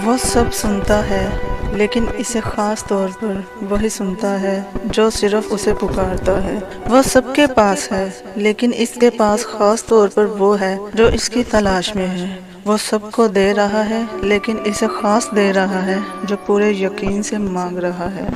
وہ سب سنتا ہے لیکن اسے خاص طور پر وہی سنتا ہے جو صرف اسے پکارتا ہے۔ وہ سب کے پاس ہے لیکن اس کے پاس خاص طور پر وہ ہے جو اس کی تلاش میں ہے۔ وہ سب کو دے رہا ہے لیکن اسے خاص دے رہا ہے جو پورے یقین سے مانگ رہا ہے۔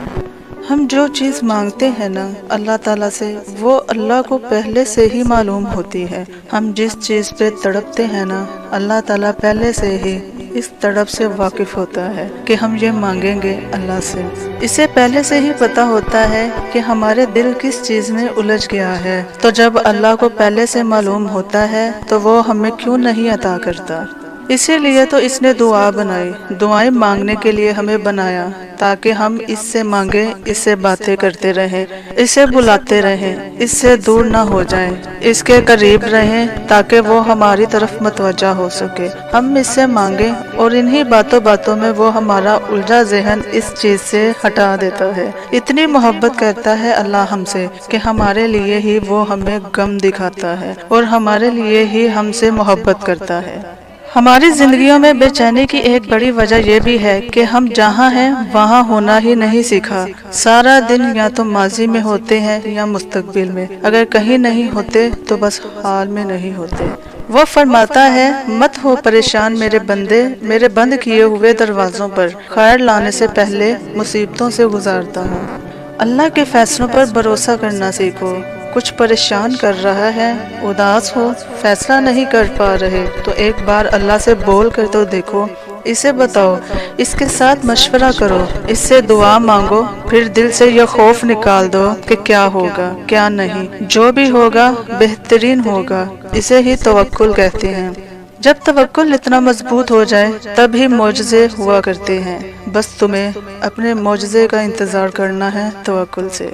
ہم جو چیز مانگتے ہیں نا اللہ تعالیٰ سے، وہ اللہ کو پہلے سے ہی معلوم ہوتی ہے۔ ہم جس چیز پہ تڑپتے ہیں نا اللہ تعالیٰ پہلے سے ہی اس تڑپ سے واقف ہوتا ہے کہ ہم یہ مانگیں گے اللہ سے۔ اسے پہلے سے ہی پتا ہوتا ہے کہ ہمارے دل کس چیز میں الجھ گیا ہے، تو جب اللہ کو پہلے سے معلوم ہوتا ہے تو وہ ہمیں کیوں نہیں عطا کرتا۔ اسی لیے تو اس نے دعا بنائی، دعائیں مانگنے کے لیے ہمیں بنایا تاکہ ہم اس سے مانگیں، اس سے باتیں کرتے رہیں، اسے بلاتے رہیں، اس سے دور نہ ہو جائیں، اس کے قریب رہیں تاکہ وہ ہماری طرف متوجہ ہو سکے۔ ہم اس سے مانگیں اور انہی باتوں میں وہ ہمارا الجھا ذہن اس چیز سے ہٹا دیتا ہے۔ اتنی محبت کرتا ہے اللہ ہم سے کہ ہمارے لیے ہی وہ ہمیں غم دکھاتا ہے اور ہمارے لیے ہی ہم سے محبت کرتا ہے۔ ہماری زندگیوں میں بے چینی کی ایک بڑی وجہ یہ بھی ہے کہ ہم جہاں ہیں وہاں ہونا ہی نہیں سیکھا۔ سارا دن یا تو ماضی میں ہوتے ہیں یا مستقبل میں، اگر کہیں نہیں ہوتے تو بس حال میں نہیں ہوتے۔ وہ فرماتا ہے مت ہو پریشان میرے بندے، میرے بند کیے ہوئے دروازوں پر خیر لانے سے پہلے مصیبتوں سے گزارتا ہوں۔ اللہ کے فیصلوں پر بھروسہ کرنا سیکھو۔ کچھ پریشان کر رہا ہے، اداس ہو، فیصلہ نہیں کر پا رہے تو ایک بار اللہ سے بول کر تو دیکھو، اسے بتاؤ، اس کے ساتھ مشورہ کرو، اس سے دعا مانگو، پھر دل سے یہ خوف نکال دو کہ کیا ہوگا کیا نہیں، جو بھی ہوگا بہترین ہوگا۔ اسے ہی توکل کہتے ہیں۔ جب توکل اتنا مضبوط ہو جائے تب ہی معجزے ہوا کرتے ہیں۔ بس تمہیں اپنے معجزے کا انتظار کرنا ہے توکل سے۔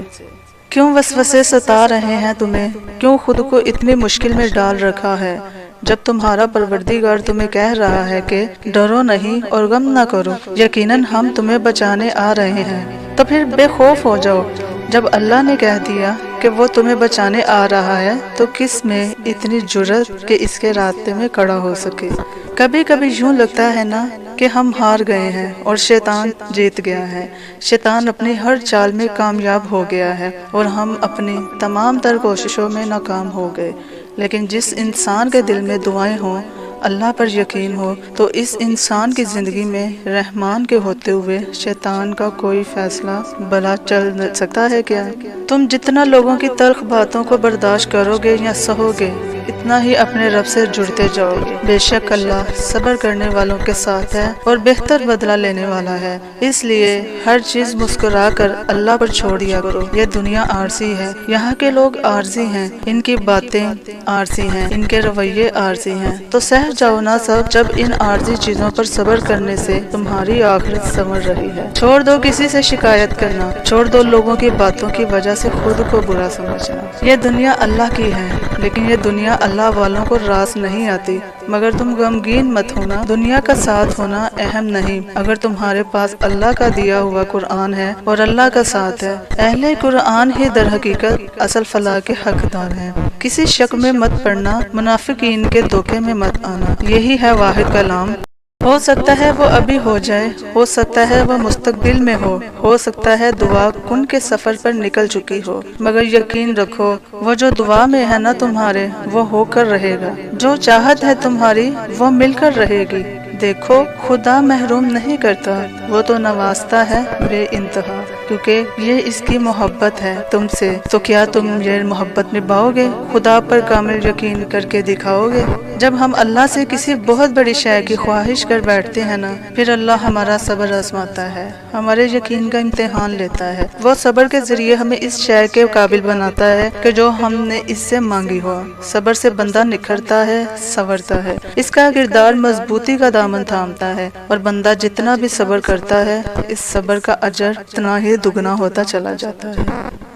کیوں وسوسے ستا رہے ہیں تمہیں؟ کیوں خود کو اتنی مشکل میں ڈال رکھا ہے؟ جب تمہارا پروردگار تمہیں کہہ رہا ہے کہ ڈرو نہیں اور غم نہ کرو، یقیناً ہم تمہیں بچانے آ رہے ہیں، تو پھر بے خوف ہو جاؤ۔ جب اللہ نے کہہ دیا کہ وہ تمہیں بچانے آ رہا ہے تو کس میں اتنی جرأت کہ اس کے راستے میں کھڑا ہو سکے؟ کبھی کبھی یوں لگتا ہے نا کہ ہم ہار گئے ہیں اور شیطان جیت گیا ہے، شیطان اپنی ہر چال میں کامیاب ہو گیا ہے اور ہم اپنی تمام تر کوششوں میں ناکام ہو گئے۔ لیکن جس انسان کے دل میں دعائیں ہوں، اللہ پر یقین ہو، تو اس انسان کی زندگی میں رحمان کے ہوتے ہوئے شیطان کا کوئی فیصلہ بھلا چل سکتا ہے کیا؟ تم جتنا لوگوں کی تلخ باتوں کو برداشت کرو گے یا سہو گے، اتنا ہی اپنے رب سے جڑتے جاؤ گے۔ بے شک اللہ صبر کرنے والوں کے ساتھ ہے اور بہتر بدلہ لینے والا ہے۔ اس لیے ہر چیز مسکرا کر اللہ پر چھوڑ دیا کرو۔ یہ دنیا عارضی ہے، یہاں کے لوگ عارضی ہیں، ان کی باتیں عارضی ہیں، ان کے رویے عارضی ہیں، تو سہ جاؤ نا سب جب ان عارضی چیزوں پر صبر کرنے سے تمہاری آخرت سنور رہی ہے۔ چھوڑ دو کسی سے شکایت کرنا، چھوڑ دو لوگوں کی باتوں کی وجہ سے خود کو برا سمجھنا۔ یہ دنیا اللہ کی ہے لیکن یہ دنیا اللہ والوں کو راس نہیں آتی۔ مگر تم غمگین مت ہونا، دنیا کا ساتھ ہونا اہم نہیں۔ اگر تمہارے پاس اللہ کا دیا ہوا قرآن ہے اور اللہ کا ساتھ ہے، اہل قرآن ہی در حقیقت اصل فلاح کے حقدار ہیں۔ کسی شک میں مت پڑنا، منافقین کے دھوکے میں مت آنا، یہی ہے واحد کلام۔ ہو سکتا ہے وہ ابھی ہو جائے، ہو سکتا ہے وہ مستقبل میں ہو سکتا ہے دعا کن کے سفر پر نکل چکی ہو، مگر یقین رکھو وہ جو دعا میں ہے نا تمہارے، وہ ہو کر رہے گا۔ جو چاہت ہے تمہاری وہ مل کر رہے گی۔ دیکھو خدا محروم نہیں کرتا، وہ تو نوازتا ہے بے انتہا، کیونکہ یہ اس کی محبت ہے تم سے۔ تو کیا تم یہ محبت نبھاؤ گے؟ خدا پر کامل یقین کر کے دکھاؤ گے؟ جب ہم اللہ سے کسی بہت بڑی شے کی خواہش کر بیٹھتے ہیں نا، پھر اللہ ہمارا صبر آزماتا ہے، ہمارے یقین کا امتحان لیتا ہے۔ وہ صبر کے ذریعے ہمیں اس شے کے قابل بناتا ہے کہ جو ہم نے اس سے مانگی ہو۔ صبر سے بندہ نکھرتا ہے، سنورتا ہے، اس کا کردار مضبوطی کا دامن تھامتا ہے، اور بندہ جتنا بھی صبر کرتا ہے اس صبر کا اجر اتنا ہی دگنا ہوتا چلا جاتا ہے۔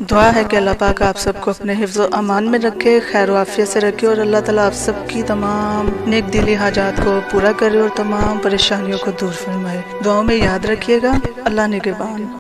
دعا ہے کہ اللہ پاک آپ سب کو اپنے حفظ و امان میں رکھے، خیر و عافیت سے رکھے، اور اللہ تعالیٰ آپ سب کی تمام نیک دلی حاجات کو پورا کرے اور تمام پریشانیوں کو دور فرمائے۔ دعاؤں میں یاد رکھیے گا۔ اللہ نگہبان۔